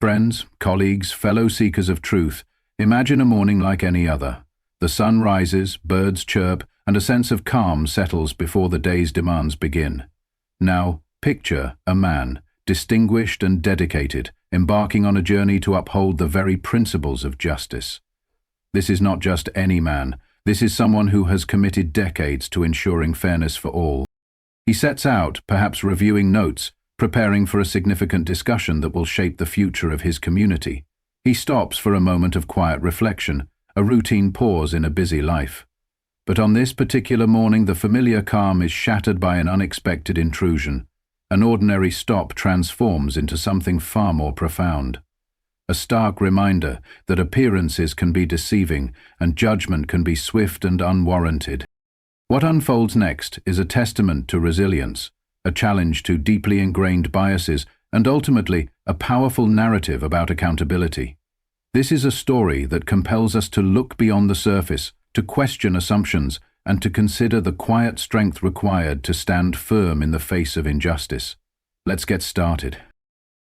Friends, colleagues, fellow seekers of truth, imagine a morning like any other. The sun rises, birds chirp, and a sense of calm settles before the day's demands begin. Now, picture a man, distinguished and dedicated, embarking on a journey to uphold the very principles of justice. This is not just any man. This is someone who has committed decades to ensuring fairness for all. He sets out, perhaps reviewing notes, preparing for a significant discussion that will shape the future of his community. He stops for a moment of quiet reflection, a routine pause in a busy life. But on this particular morning, the familiar calm is shattered by an unexpected intrusion. An ordinary stop transforms into something far more profound. A stark reminder that appearances can be deceiving and judgment can be swift and unwarranted. What unfolds next is a testament to resilience, a challenge to deeply ingrained biases, and ultimately a powerful narrative about accountability. This is a story that compels us to look beyond the surface, to question assumptions, and to consider the quiet strength required to stand firm in the face of injustice. Let's get started.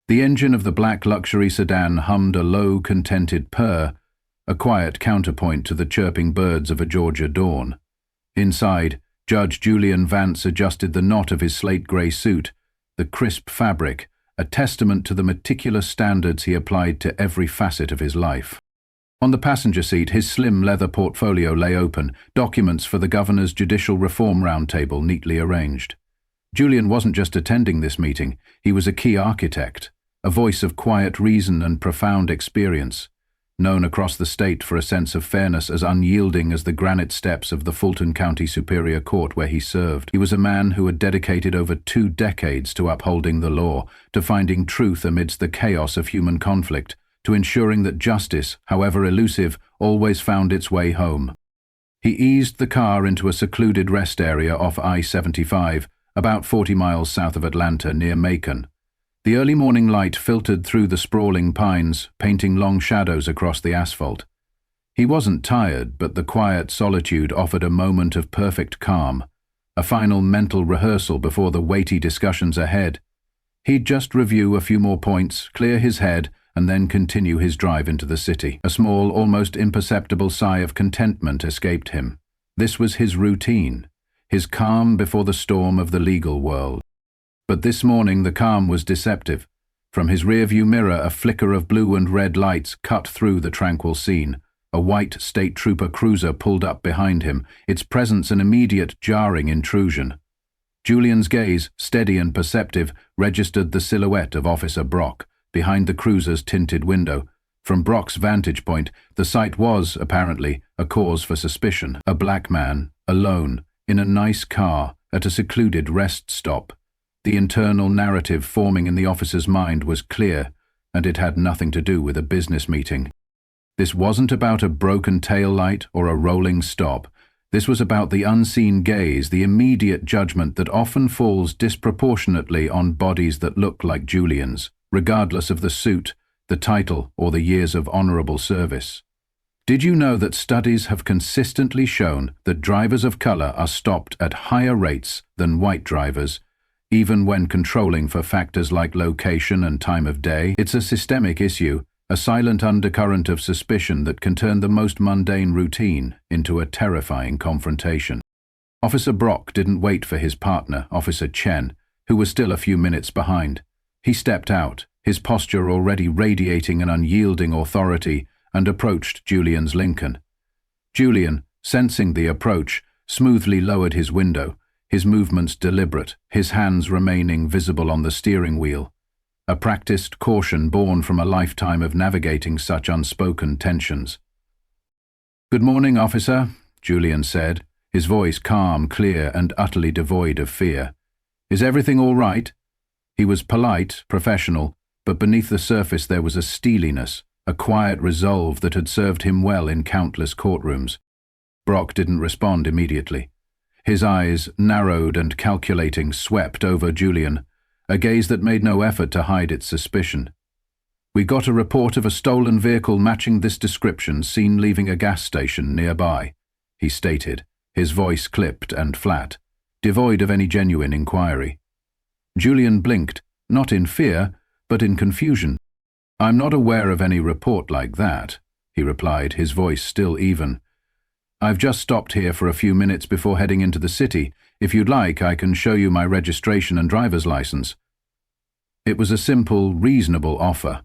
The engine of the black luxury sedan hummed a low, contented purr, a quiet counterpoint to the chirping birds of a Georgia dawn. Inside, Judge Julian Vance adjusted the knot of his slate-gray suit, the crisp fabric, a testament to the meticulous standards he applied to every facet of his life. On the passenger seat, his slim leather portfolio lay open, documents for the governor's Judicial Reform Roundtable neatly arranged. Julian wasn't just attending this meeting, he was a key architect, a voice of quiet reason and profound experience, known across the state for a sense of fairness as unyielding as the granite steps of the Fulton County Superior Court where he served. He was a man who had dedicated over 2 decades to upholding the law, to finding truth amidst the chaos of human conflict, to ensuring that justice, however elusive, always found its way home. He eased the car into a secluded rest area off I-75, about 40 miles south of Atlanta, near Macon. The early morning light filtered through the sprawling pines, painting long shadows across the asphalt. He wasn't tired, but the quiet solitude offered a moment of perfect calm, a final mental rehearsal before the weighty discussions ahead. He'd just review a few more points, clear his head, and then continue his drive into the city. A small, almost imperceptible sigh of contentment escaped him. This was his routine, his calm before the storm of the legal world. But this morning the calm was deceptive. From his rearview mirror, a flicker of blue and red lights cut through the tranquil scene. A white state trooper cruiser pulled up behind him, its presence an immediate, jarring intrusion. Julian's gaze, steady and perceptive, registered the silhouette of Officer Brock behind the cruiser's tinted window. From Brock's vantage point, the sight was, apparently, a cause for suspicion. A black man, alone, in a nice car, at a secluded rest stop. The internal narrative forming in the officer's mind was clear, and it had nothing to do with a business meeting. This wasn't about a broken tail light or a rolling stop. This was about the unseen gaze, the immediate judgment that often falls disproportionately on bodies that look like Julian's, regardless of the suit, the title, or the years of honorable service. Did you know that studies have consistently shown that drivers of color are stopped at higher rates than white drivers, even when controlling for factors like location and time of day? It's a systemic issue, a silent undercurrent of suspicion that can turn the most mundane routine into a terrifying confrontation. Officer Brock didn't wait for his partner, Officer Chen, who was still a few minutes behind. He stepped out, his posture already radiating an unyielding authority, and approached Julian's Lincoln. Julian, sensing the approach, smoothly lowered his window, his movements deliberate, his hands remaining visible on the steering wheel. A practiced caution born from a lifetime of navigating such unspoken tensions. "Good morning, officer," Julian said, his voice calm, clear, and utterly devoid of fear. "Is everything all right?" He was polite, professional, but beneath the surface there was a steeliness, a quiet resolve that had served him well in countless courtrooms. Brock didn't respond immediately. His eyes, narrowed and calculating, swept over Julian, a gaze that made no effort to hide its suspicion. "We got a report of a stolen vehicle matching this description seen leaving a gas station nearby," he stated, his voice clipped and flat, devoid of any genuine inquiry. Julian blinked, not in fear, but in confusion. "I'm not aware of any report like that," he replied, his voice still even. "I've just stopped here for a few minutes before heading into the city. If you'd like, I can show you my registration and driver's license." It was a simple, reasonable offer,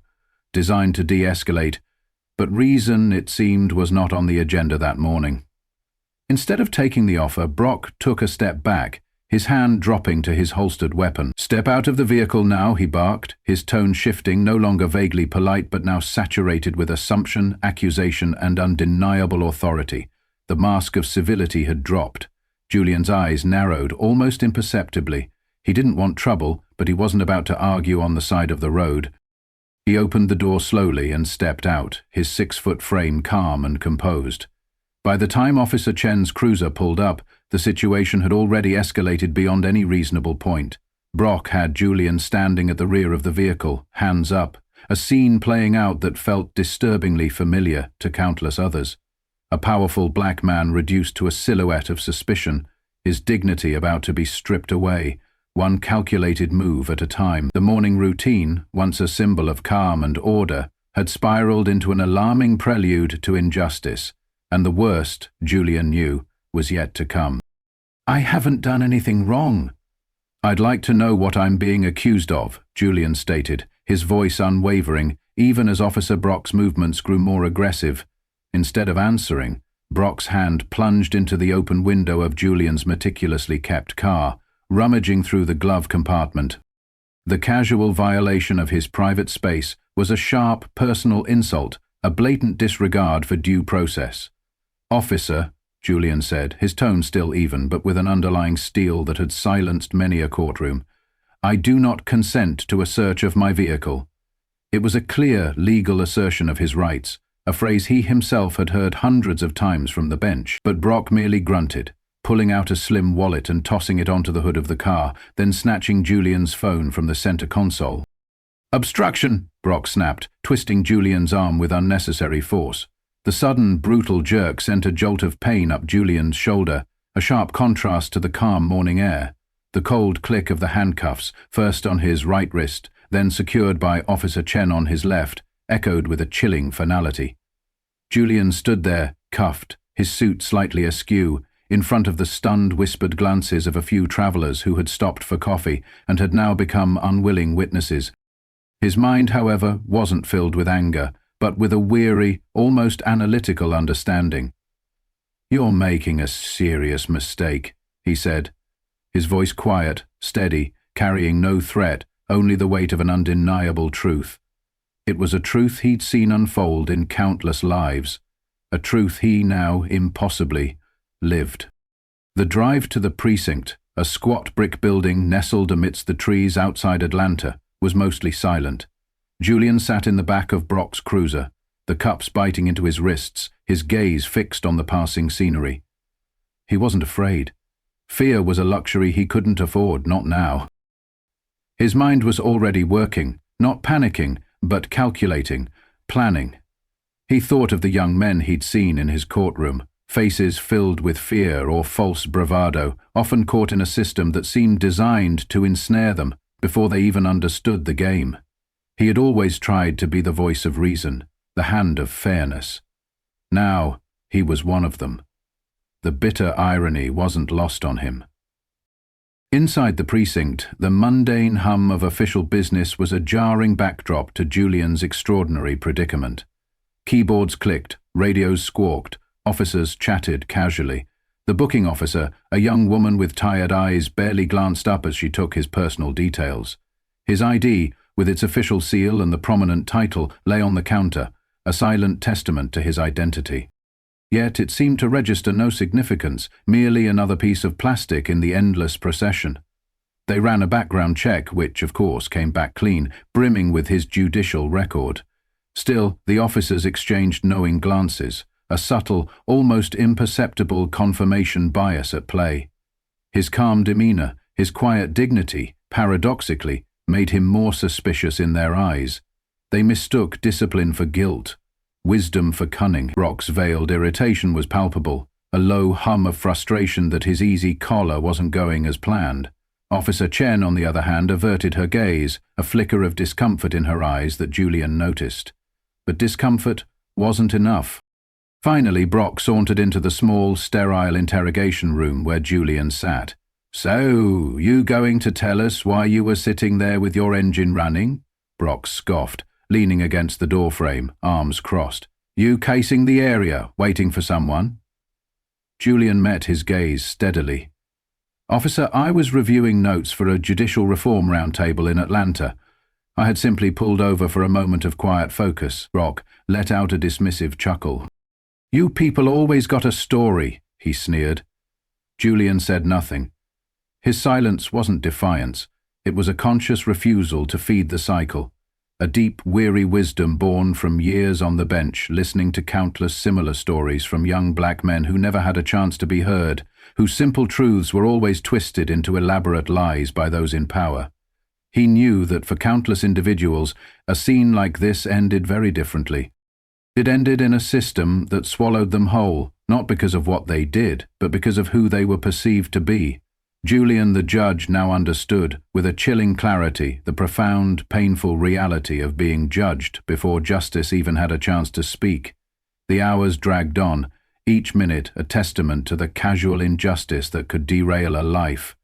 designed to de-escalate, but reason, it seemed, was not on the agenda that morning. Instead of taking the offer, Brock took a step back, his hand dropping to his holstered weapon. "Step out of the vehicle now," he barked, his tone shifting, no longer vaguely polite but now saturated with assumption, accusation, and undeniable authority. The mask of civility had dropped. Julian's eyes narrowed almost imperceptibly. He didn't want trouble, but he wasn't about to argue on the side of the road. He opened the door slowly and stepped out, his 6-foot frame calm and composed. By the time Officer Chen's cruiser pulled up, the situation had already escalated beyond any reasonable point. Brock had Julian standing at the rear of the vehicle, hands up, a scene playing out that felt disturbingly familiar to countless others. A powerful black man reduced to a silhouette of suspicion, his dignity about to be stripped away, one calculated move at a time. The morning routine, once a symbol of calm and order, had spiraled into an alarming prelude to injustice, and the worst, Julian knew, was yet to come. "I haven't done anything wrong." "I'd like to know what I'm being accused of," Julian stated, his voice unwavering, even as Officer Brock's movements grew more aggressive. Instead of answering, Brock's hand plunged into the open window of Julian's meticulously kept car, rummaging through the glove compartment. The casual violation of his private space was a sharp, personal insult, a blatant disregard for due process. "Officer," Julian said, his tone still even, but with an underlying steel that had silenced many a courtroom, "I do not consent to a search of my vehicle." It was a clear, legal assertion of his rights, a phrase he himself had heard hundreds of times from the bench, but Brock merely grunted, pulling out a slim wallet and tossing it onto the hood of the car, then snatching Julian's phone from the center console. "Obstruction!" Brock snapped, twisting Julian's arm with unnecessary force. The sudden, brutal jerk sent a jolt of pain up Julian's shoulder, a sharp contrast to the calm morning air. The cold click of the handcuffs, first on his right wrist, then secured by Officer Chen on his left, echoed with a chilling finality. Julian stood there, cuffed, his suit slightly askew, in front of the stunned, whispered glances of a few travelers who had stopped for coffee and had now become unwilling witnesses. His mind, however, wasn't filled with anger, but with a weary, almost analytical understanding. "You're making a serious mistake," he said, his voice quiet, steady, carrying no threat, only the weight of an undeniable truth. It was a truth he'd seen unfold in countless lives, a truth he now, impossibly, lived. The drive to the precinct, a squat brick building nestled amidst the trees outside Atlanta, was mostly silent. Julian sat in the back of Brock's cruiser, the cups biting into his wrists, his gaze fixed on the passing scenery. He wasn't afraid. Fear was a luxury he couldn't afford, not now. His mind was already working, not panicking, but calculating, planning. He thought of the young men he'd seen in his courtroom, faces filled with fear or false bravado, often caught in a system that seemed designed to ensnare them before they even understood the game. He had always tried to be the voice of reason, the hand of fairness. Now he was one of them. The bitter irony wasn't lost on him. Inside the precinct, the mundane hum of official business was a jarring backdrop to Julian's extraordinary predicament. Keyboards clicked, radios squawked, officers chatted casually. The booking officer, a young woman with tired eyes, barely glanced up as she took his personal details. His ID, with its official seal and the prominent title, lay on the counter, a silent testament to his identity. Yet it seemed to register no significance, merely another piece of plastic in the endless procession. They ran a background check, which, of course, came back clean, brimming with his judicial record. Still, the officers exchanged knowing glances, a subtle, almost imperceptible confirmation bias at play. His calm demeanor, his quiet dignity, paradoxically, made him more suspicious in their eyes. They mistook discipline for guilt, wisdom for cunning. Brock's veiled irritation was palpable, a low hum of frustration that his easy collar wasn't going as planned. Officer Chen, on the other hand, averted her gaze, a flicker of discomfort in her eyes that Julian noticed. But discomfort wasn't enough. Finally, Brock sauntered into the small, sterile interrogation room where Julian sat. "So, you going to tell us why you were sitting there with your engine running?" Brock scoffed, leaning against the doorframe, arms crossed. "You casing the area, waiting for someone?" Julian met his gaze steadily. "Officer, I was reviewing notes for a judicial reform roundtable in Atlanta. I had simply pulled over for a moment of quiet focus." Brock let out a dismissive chuckle. "You people always got a story," he sneered. Julian said nothing. His silence wasn't defiance. It was a conscious refusal to feed the cycle. A deep, weary wisdom born from years on the bench, listening to countless similar stories from young black men who never had a chance to be heard, whose simple truths were always twisted into elaborate lies by those in power. He knew that for countless individuals, a scene like this ended very differently. It ended in a system that swallowed them whole, not because of what they did, but because of who they were perceived to be. Julian the judge now understood, with a chilling clarity, the profound, painful reality of being judged before justice even had a chance to speak. The hours dragged on, each minute a testament to the casual injustice that could derail a life.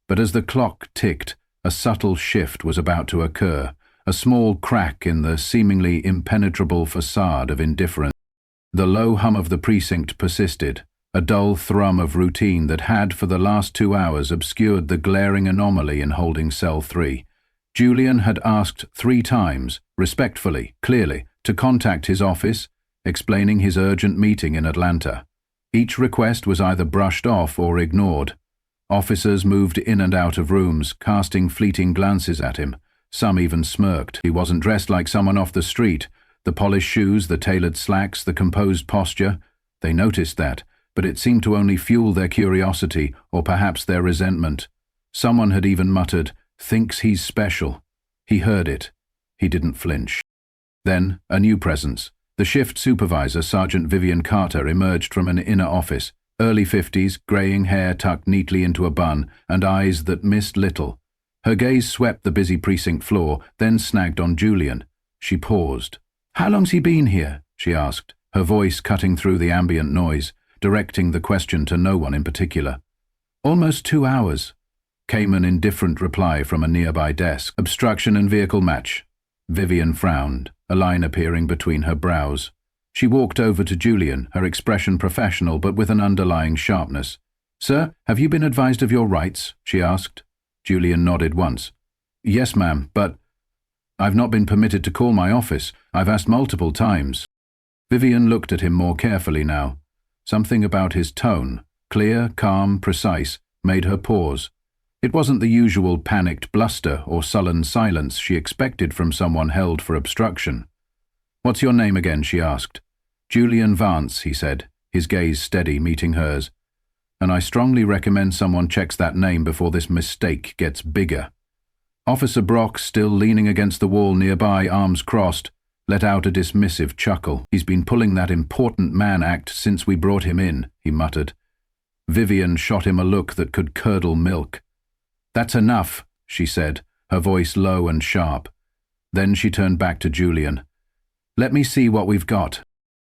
But as the clock ticked, a subtle shift was about to occur, a small crack in the seemingly impenetrable facade of indifference. The low hum of the precinct persisted, a dull thrum of routine that had for the last 2 hours obscured the glaring anomaly in holding cell 3. Julian had asked 3 times, respectfully, clearly, to contact his office, explaining his urgent meeting in Atlanta. Each request was either brushed off or ignored. Officers moved in and out of rooms, casting fleeting glances at him. Some even smirked. He wasn't dressed like someone off the street. The polished shoes, the tailored slacks, the composed posture. They noticed that, but it seemed to only fuel their curiosity, or perhaps their resentment. Someone had even muttered, "Thinks he's special." He heard it. He didn't flinch. Then, a new presence. The shift supervisor, Sergeant Vivian Carter, emerged from an inner office. Early 50s, graying hair tucked neatly into a bun, and eyes that missed little. Her gaze swept the busy precinct floor, then snagged on Julian. She paused. "How long's he been here?" she asked, her voice cutting through the ambient noise, directing the question to no one in particular. "Almost 2 hours," came an indifferent reply from a nearby desk. "Obstruction and vehicle match." Vivian frowned, a line appearing between her brows. She walked over to Julian, her expression professional but with an underlying sharpness. "Sir, have you been advised of your rights?" she asked. Julian nodded once. "Yes, ma'am, but I've not been permitted to call my office. I've asked multiple times." Vivian looked at him more carefully now. Something about his tone, clear, calm, precise, made her pause. It wasn't the usual panicked bluster or sullen silence she expected from someone held for obstruction. "What's your name again?" she asked. "Julian Vance," he said, his gaze steady, meeting hers. "And I strongly recommend someone checks that name before this mistake gets bigger." Officer Brock, still leaning against the wall nearby, arms crossed, let out a dismissive chuckle. "He's been pulling that important man act since we brought him in," he muttered. Vivian shot him a look that could curdle milk. "That's enough," she said, her voice low and sharp. Then she turned back to Julian. "Let me see what we've got."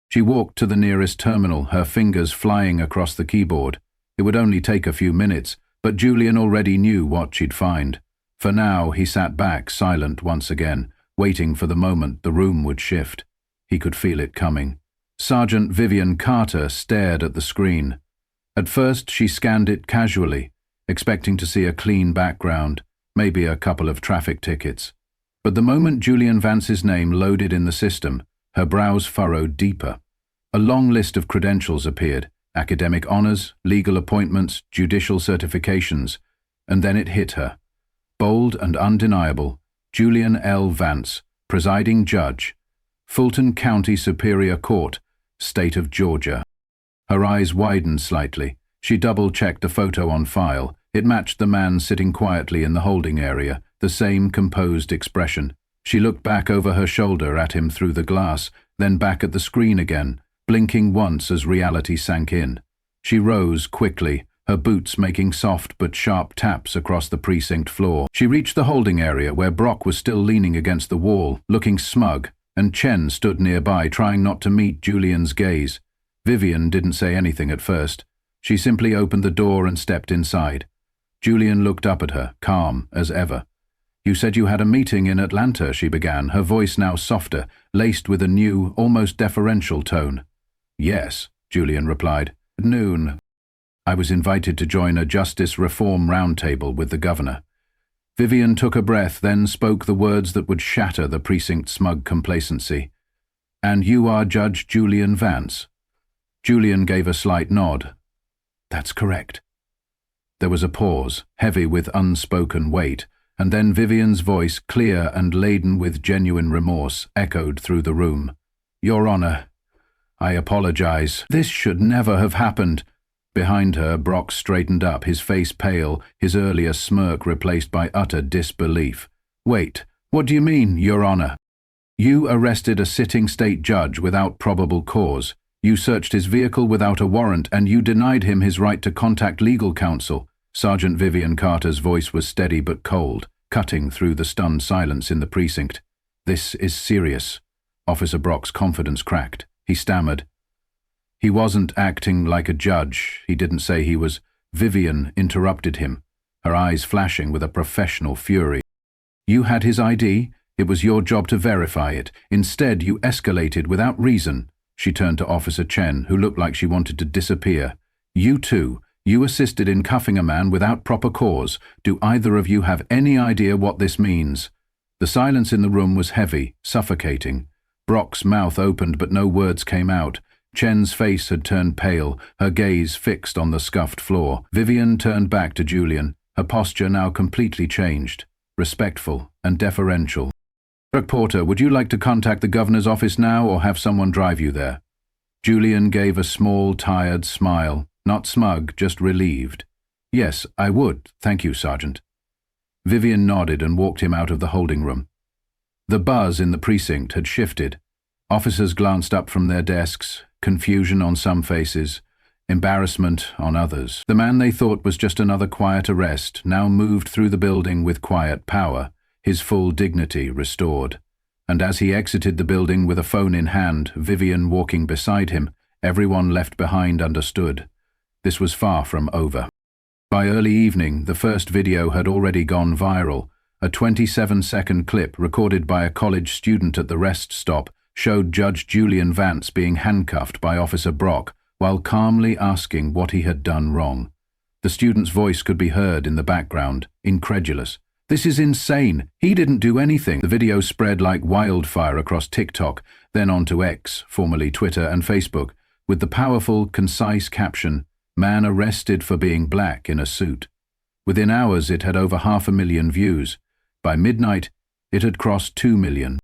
She walked to the nearest terminal, her fingers flying across the keyboard. It would only take a few minutes, but Julian already knew what she'd find. For now, he sat back, silent once again, waiting for the moment the room would shift. He could feel it coming. Sergeant Vivian Carter stared at the screen. At first, she scanned it casually, expecting to see a clean background, maybe a couple of traffic tickets. But the moment Julian Vance's name loaded in the system, her brows furrowed deeper. A long list of credentials appeared, academic honors, legal appointments, judicial certifications, and then it hit her. Bold and undeniable, Julian L. Vance, presiding judge, Fulton County Superior Court, State of Georgia. Her eyes widened slightly. She double-checked the photo on file. It matched the man sitting quietly in the holding area, the same composed expression. She looked back over her shoulder at him through the glass, then back at the screen again, blinking once as reality sank in. She rose quickly, her boots making soft but sharp taps across the precinct floor. She reached the holding area where Brock was still leaning against the wall, looking smug, and Chen stood nearby trying not to meet Julian's gaze. Vivian didn't say anything at first. She simply opened the door and stepped inside. Julian looked up at her, calm as ever. "You said you had a meeting in Atlanta," she began, her voice now softer, laced with a new, almost deferential tone. "Yes," Julian replied. "At noon. I was invited to join a justice reform roundtable with the governor." Vivian took a breath, then spoke the words that would shatter the precinct's smug complacency. "And you are Judge Julian Vance?" Julian gave a slight nod. "That's correct." There was a pause, heavy with unspoken weight, and then Vivian's voice, clear and laden with genuine remorse, echoed through the room. "Your Honor, I apologize. This should never have happened." Behind her, Brock straightened up, his face pale, his earlier smirk replaced by utter disbelief. "Wait, what do you mean, Your Honor?" "You arrested a sitting state judge without probable cause. You searched his vehicle without a warrant, and you denied him his right to contact legal counsel." Sergeant Vivian Carter's voice was steady but cold, cutting through the stunned silence in the precinct. "This is serious." Officer Brock's confidence cracked. He stammered. "He wasn't acting like a judge. He didn't say he was." Vivian interrupted him, her eyes flashing with a professional fury. "You had his ID. It was your job to verify it. Instead, you escalated without reason." She turned to Officer Chen, who looked like she wanted to disappear. "You too. You assisted in cuffing a man without proper cause. Do either of you have any idea what this means?" The silence in the room was heavy, suffocating. Brock's mouth opened but no words came out. Chen's face had turned pale, her gaze fixed on the scuffed floor. Vivian turned back to Julian, her posture now completely changed, respectful and deferential. "Brock Porter, would you like to contact the governor's office now or have someone drive you there?" Julian gave a small, tired smile, not smug, just relieved. "Yes, I would, thank you, Sergeant." Vivian nodded and walked him out of the holding room. The buzz in the precinct had shifted. Officers glanced up from their desks, confusion on some faces, embarrassment on others. The man they thought was just another quiet arrest now moved through the building with quiet power, his full dignity restored. And as he exited the building with a phone in hand, Vivian walking beside him, everyone left behind understood. This was far from over. By early evening, the first video had already gone viral. A 27-second clip recorded by a college student at the rest stop showed Judge Julian Vance being handcuffed by Officer Brock while calmly asking what he had done wrong. The student's voice could be heard in the background, incredulous. "This is insane. He didn't do anything." The video spread like wildfire across TikTok, then onto X, formerly Twitter, and Facebook, with the powerful, concise caption, "Man arrested for being black in a suit." Within hours, it had over 500,000 views. By midnight, it had crossed 2 million.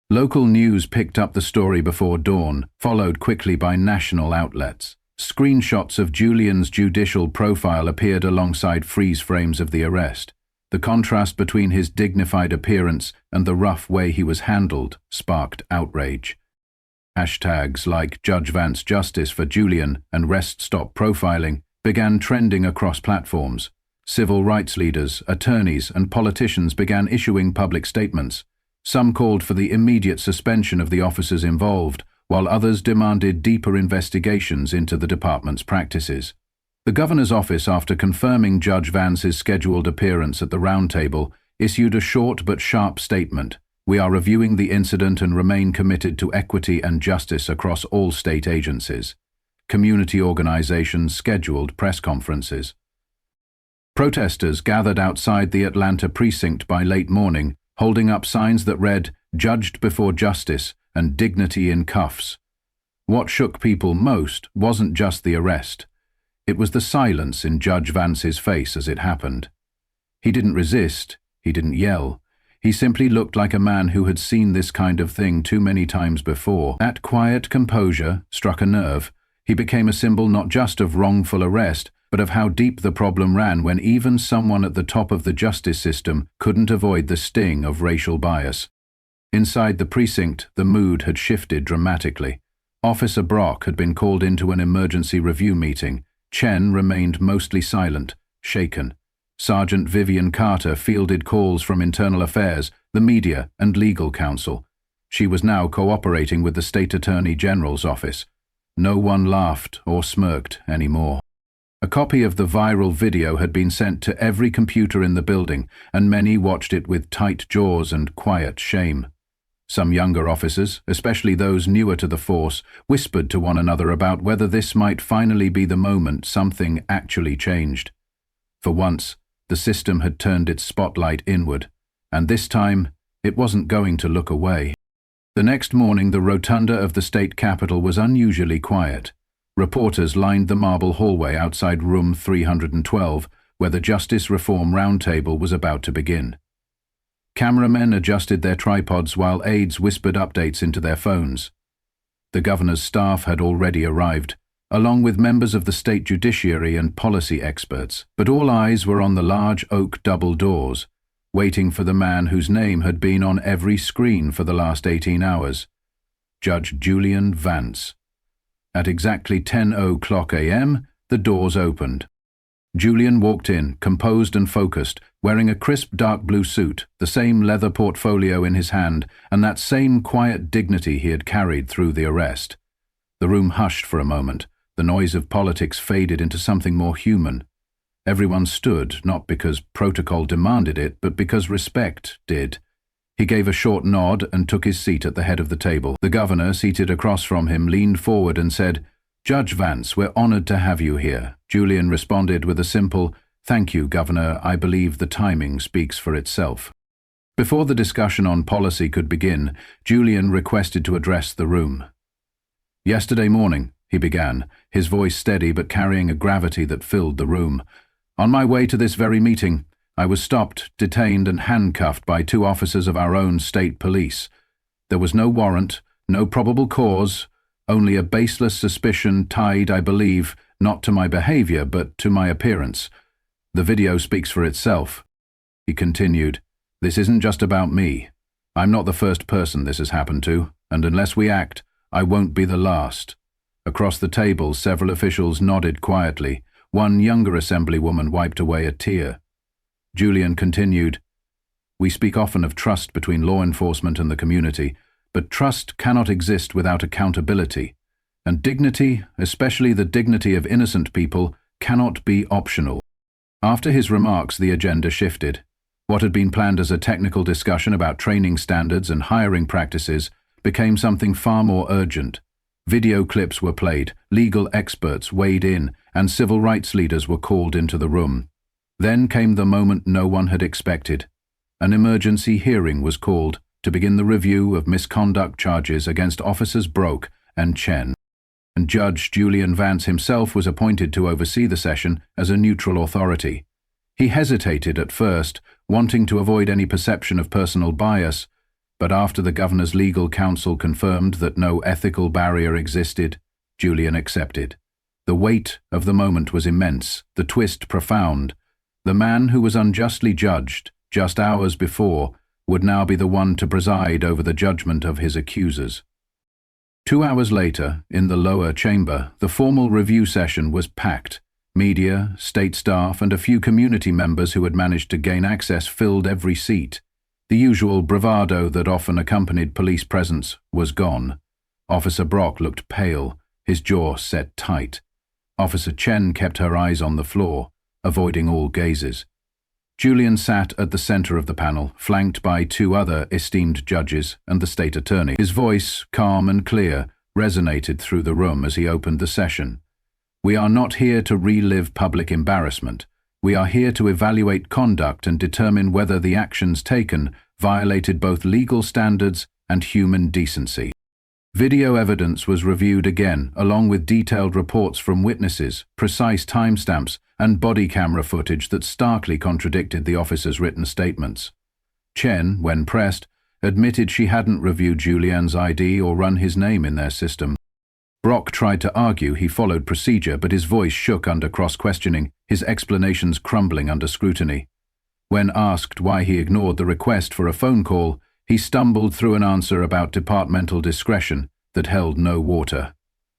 Local news picked up the story before dawn, followed quickly by national outlets. Screenshots of Julian's judicial profile appeared alongside freeze frames of the arrest. The contrast between his dignified appearance and the rough way he was handled sparked outrage. Hashtags like Judge Vance Justice for Julian and Rest Stop Profiling began trending across platforms. Civil rights leaders, attorneys, and politicians began issuing public statements. Some called for the immediate suspension of the officers involved, while others demanded deeper investigations into the department's practices. The governor's office, after confirming Judge Vance's scheduled appearance at the roundtable, issued a short but sharp statement. "We are reviewing the incident and remain committed to equity and justice across all state agencies." Community organizations scheduled press conferences. Protesters gathered outside the Atlanta precinct by late morning, holding up signs that read, "Judged before justice" and "Dignity in cuffs." What shook people most wasn't just the arrest. It was the silence in Judge Vance's face as it happened. He didn't resist, he didn't yell. He simply looked like a man who had seen this kind of thing too many times before. That quiet composure struck a nerve. He became a symbol not just of wrongful arrest, but of how deep the problem ran when even someone at the top of the justice system couldn't avoid the sting of racial bias. Inside the precinct, the mood had shifted dramatically. Officer Brock had been called into an emergency review meeting. Chen remained mostly silent, shaken. Sergeant Vivian Carter fielded calls from Internal Affairs, the media, and legal counsel. She was now cooperating with the State Attorney General's office. No one laughed or smirked anymore. A copy of the viral video had been sent to every computer in the building, and many watched it with tight jaws and quiet shame. Some younger officers, especially those newer to the force, whispered to one another about whether this might finally be the moment something actually changed. For once, the system had turned its spotlight inward, and this time, it wasn't going to look away. The next morning, the rotunda of the state capitol was unusually quiet. Reporters lined the marble hallway outside room 312, where the Justice Reform Roundtable was about to begin. Cameramen adjusted their tripods while aides whispered updates into their phones. The governor's staff had already arrived, along with members of the state judiciary and policy experts, but all eyes were on the large oak double doors, waiting for the man whose name had been on every screen for the last 18 hours, Judge Julian Vance. At exactly 10:00 a.m., the doors opened. Julian walked in, composed and focused, wearing a crisp dark blue suit, the same leather portfolio in his hand, and that same quiet dignity he had carried through the arrest. The room hushed for a moment. The noise of politics faded into something more human. Everyone stood, not because protocol demanded it, but because respect did. He gave a short nod and took his seat at the head of the table. The governor, seated across from him, leaned forward and said, "Judge Vance, we're honored to have you here." Julian responded with a simple, "Thank you, Governor. I believe the timing speaks for itself." Before the discussion on policy could begin, Julian requested to address the room. "Yesterday morning," he began, his voice steady but carrying a gravity that filled the room. "On my way to this very meeting, I was stopped, detained and handcuffed by 2 officers of our own state police. There was no warrant, no probable cause, only a baseless suspicion tied, I believe, not to my behavior but to my appearance. The video speaks for itself." He continued, "This isn't just about me. I'm not the first person this has happened to, and unless we act, I won't be the last." Across the table, several officials nodded quietly. One younger assemblywoman wiped away a tear. Julian continued, "We speak often of trust between law enforcement and the community, but trust cannot exist without accountability, and dignity, especially the dignity of innocent people, cannot be optional." After his remarks, the agenda shifted. What had been planned as a technical discussion about training standards and hiring practices became something far more urgent. Video clips were played, legal experts weighed in, and civil rights leaders were called into the room. Then came the moment no one had expected. An emergency hearing was called to begin the review of misconduct charges against officers Broke and Chen. And Judge Julian Vance himself was appointed to oversee the session as a neutral authority. He hesitated at first, wanting to avoid any perception of personal bias, but after the governor's legal counsel confirmed that no ethical barrier existed, Julian accepted. The weight of the moment was immense, the twist profound. The man who was unjustly judged just hours before would now be the one to preside over the judgment of his accusers. 2 hours later, in the lower chamber, the formal review session was packed. Media, state staff, and a few community members who had managed to gain access filled every seat. The usual bravado that often accompanied police presence was gone. Officer Brock looked pale, his jaw set tight. Officer Chen kept her eyes on the floor, avoiding all gazes. Julian sat at the center of the panel, flanked by 2 other esteemed judges and the state attorney. His voice, calm and clear, resonated through the room as he opened the session. "We are not here to relive public embarrassment. We are here to evaluate conduct and determine whether the actions taken violated both legal standards and human decency." Video evidence was reviewed again, along with detailed reports from witnesses, precise timestamps, and body camera footage that starkly contradicted the officers' written statements. Chen, when pressed, admitted she hadn't reviewed Julian's ID or run his name in their system. Brock tried to argue he followed procedure, but his voice shook under cross-questioning, his explanations crumbling under scrutiny. When asked why he ignored the request for a phone call, he stumbled through an answer about departmental discretion that held no water.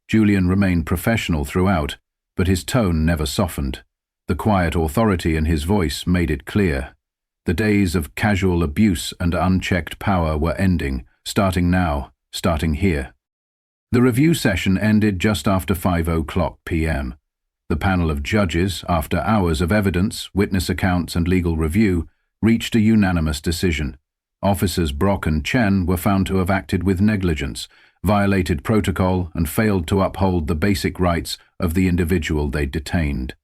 Julian remained professional throughout, but his tone never softened. The quiet authority in his voice made it clear. The days of casual abuse and unchecked power were ending, starting now, starting here. The review session ended just after 5:00 p.m. The panel of judges, after hours of evidence, witness accounts and legal review, reached a unanimous decision. Officers Brock and Chen were found to have acted with negligence, violated protocol, and failed to uphold the basic rights of the individual they detained.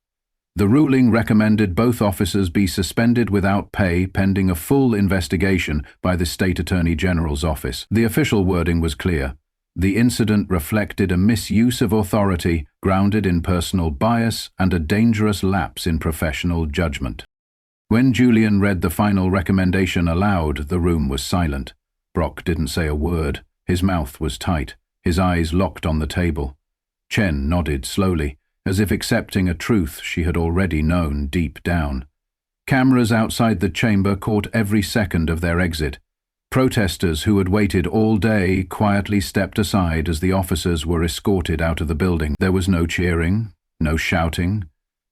The ruling recommended both officers be suspended without pay pending a full investigation by the State Attorney General's office. The official wording was clear. The incident reflected a misuse of authority grounded in personal bias and a dangerous lapse in professional judgment. When Julian read the final recommendation aloud, the room was silent. Brock didn't say a word. His mouth was tight, his eyes locked on the table. Chen nodded slowly, as if accepting a truth she had already known deep down. Cameras outside the chamber caught every second of their exit. Protesters who had waited all day quietly stepped aside as the officers were escorted out of the building. There was no cheering, no shouting,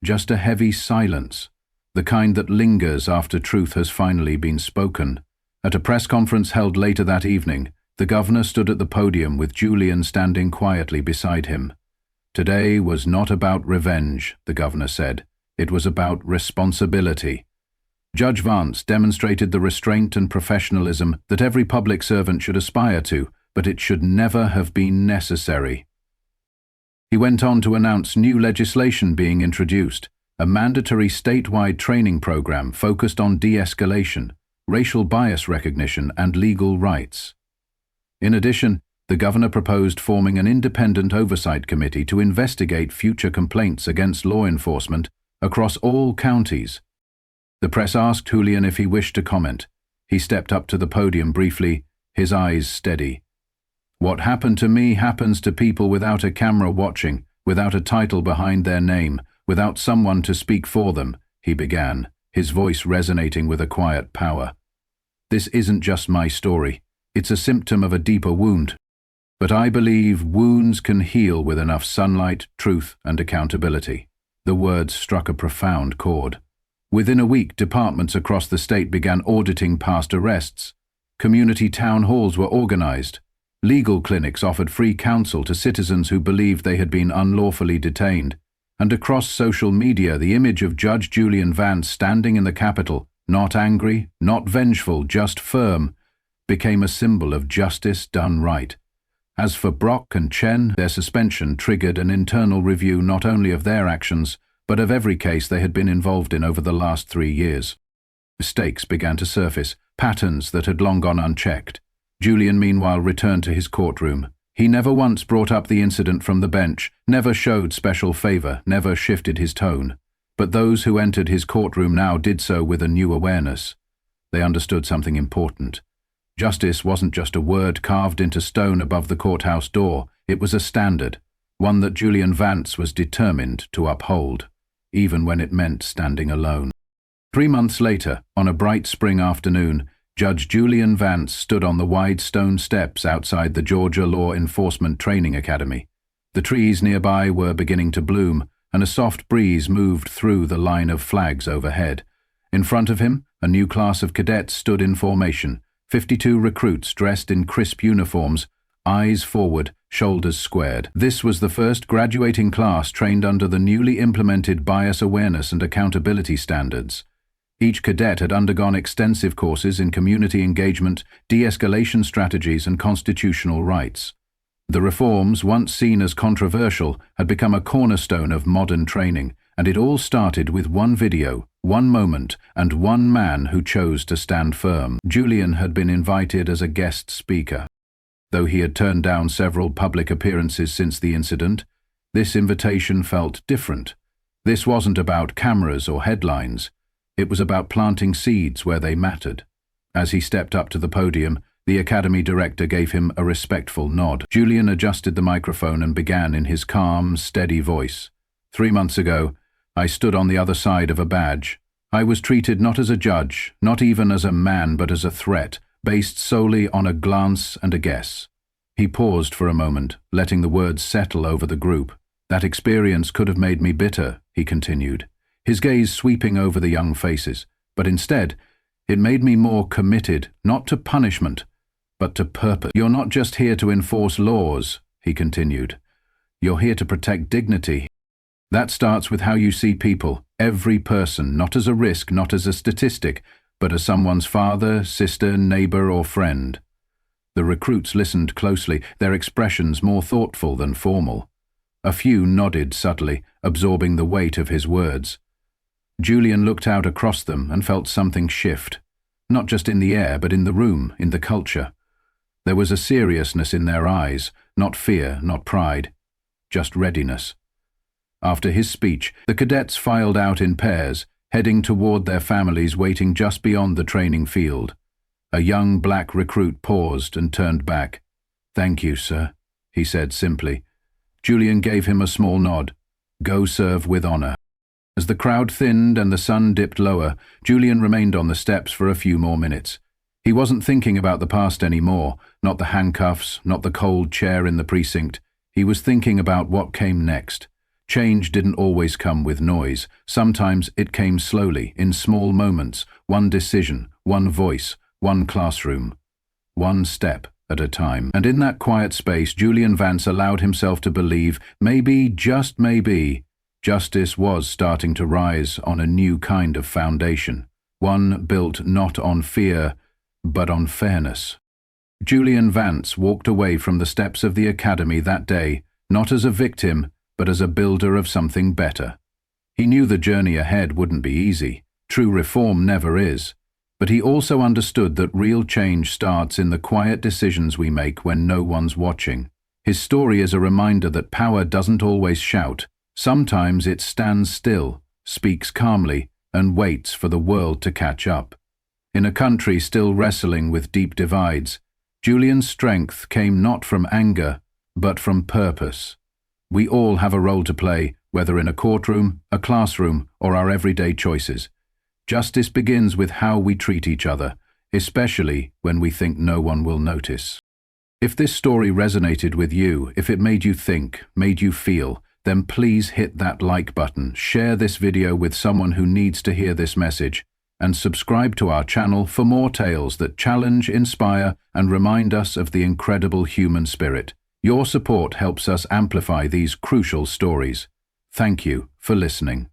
just a heavy silence, the kind that lingers after truth has finally been spoken. At a press conference held later that evening, the governor stood at the podium with Julian standing quietly beside him. Today was not about revenge, the governor said. It was about responsibility. Judge Vance demonstrated the restraint and professionalism that every public servant should aspire to, but it should never have been necessary. He went on to announce new legislation being introduced, a mandatory statewide training program focused on de-escalation, racial bias recognition, and legal rights. In addition, the governor proposed forming an independent oversight committee to investigate future complaints against law enforcement across all counties. The press asked Julian if he wished to comment. He stepped up to the podium briefly, his eyes steady. "What happened to me happens to people without a camera watching, without a title behind their name, without someone to speak for them," he began, his voice resonating with a quiet power. "This isn't just my story. It's a symptom of a deeper wound. But I believe wounds can heal with enough sunlight, truth, and accountability." The words struck a profound chord. Within a week, departments across the state began auditing past arrests. Community town halls were organized. Legal clinics offered free counsel to citizens who believed they had been unlawfully detained. And across social media, the image of Judge Julian Vance standing in the Capitol, not angry, not vengeful, just firm, became a symbol of justice done right. As for Brock and Chen, their suspension triggered an internal review not only of their actions, but of every case they had been involved in over the last 3 years. Mistakes began to surface, patterns that had long gone unchecked. Julian, meanwhile, returned to his courtroom. He never once brought up the incident from the bench, never showed special favor, never shifted his tone. But those who entered his courtroom now did so with a new awareness. They understood something important. Justice wasn't just a word carved into stone above the courthouse door. It was a standard, one that Julian Vance was determined to uphold, even when it meant standing alone. 3 months later, on a bright spring afternoon, Judge Julian Vance stood on the wide stone steps outside the Georgia Law Enforcement Training Academy. The trees nearby were beginning to bloom, and a soft breeze moved through the line of flags overhead. In front of him, a new class of cadets stood in formation, 52 recruits dressed in crisp uniforms, eyes forward, shoulders squared. This was the first graduating class trained under the newly implemented bias awareness and accountability standards. Each cadet had undergone extensive courses in community engagement, de-escalation strategies, and constitutional rights. The reforms, once seen as controversial, had become a cornerstone of modern training, and it all started with one video, one moment, and one man who chose to stand firm. Julian had been invited as a guest speaker. Though he had turned down several public appearances since the incident, this invitation felt different. This wasn't about cameras or headlines. It was about planting seeds where they mattered. As he stepped up to the podium, the academy director gave him a respectful nod. Julian adjusted the microphone and began in his calm, steady voice. 3 months ago, I stood on the other side of a badge. I was treated not as a judge, not even as a man, but as a threat, based solely on a glance and a guess. He paused for a moment, letting the words settle over the group. That experience could have made me bitter, he continued, his gaze sweeping over the young faces, but instead, it made me more committed, not to punishment, but to purpose. You're not just here to enforce laws, he continued. You're here to protect dignity. That starts with how you see people, every person, not as a risk, not as a statistic, but as someone's father, sister, neighbor, or friend. The recruits listened closely, their expressions more thoughtful than formal. A few nodded subtly, absorbing the weight of his words. Julian looked out across them and felt something shift, not just in the air, but in the room, in the culture. There was a seriousness in their eyes, not fear, not pride, just readiness. After his speech, the cadets filed out in pairs, heading toward their families waiting just beyond the training field. A young black recruit paused and turned back. "Thank you, sir," he said simply. Julian gave him a small nod. "Go serve with honor." As the crowd thinned and the sun dipped lower, Julian remained on the steps for a few more minutes. He wasn't thinking about the past anymore, not the handcuffs, not the cold chair in the precinct. He was thinking about what came next. Change didn't always come with noise. Sometimes it came slowly, in small moments, one decision, one voice, one classroom, one step at a time. And in that quiet space, Julian Vance allowed himself to believe, maybe, just maybe, justice was starting to rise on a new kind of foundation, one built not on fear, but on fairness. Julian Vance walked away from the steps of the academy that day, not as a victim, but as a builder of something better. He knew the journey ahead wouldn't be easy. True reform never is. But he also understood that real change starts in the quiet decisions we make when no one's watching. His story is a reminder that power doesn't always shout. Sometimes it stands still, speaks calmly, and waits for the world to catch up. In a country still wrestling with deep divides, Julian's strength came not from anger, but from purpose. We all have a role to play, whether in a courtroom, a classroom, or our everyday choices. Justice begins with how we treat each other, especially when we think no one will notice. If this story resonated with you, if it made you think, made you feel, then please hit that like button, share this video with someone who needs to hear this message, and subscribe to our channel for more tales that challenge, inspire, and remind us of the incredible human spirit. Your support helps us amplify these crucial stories. Thank you for listening.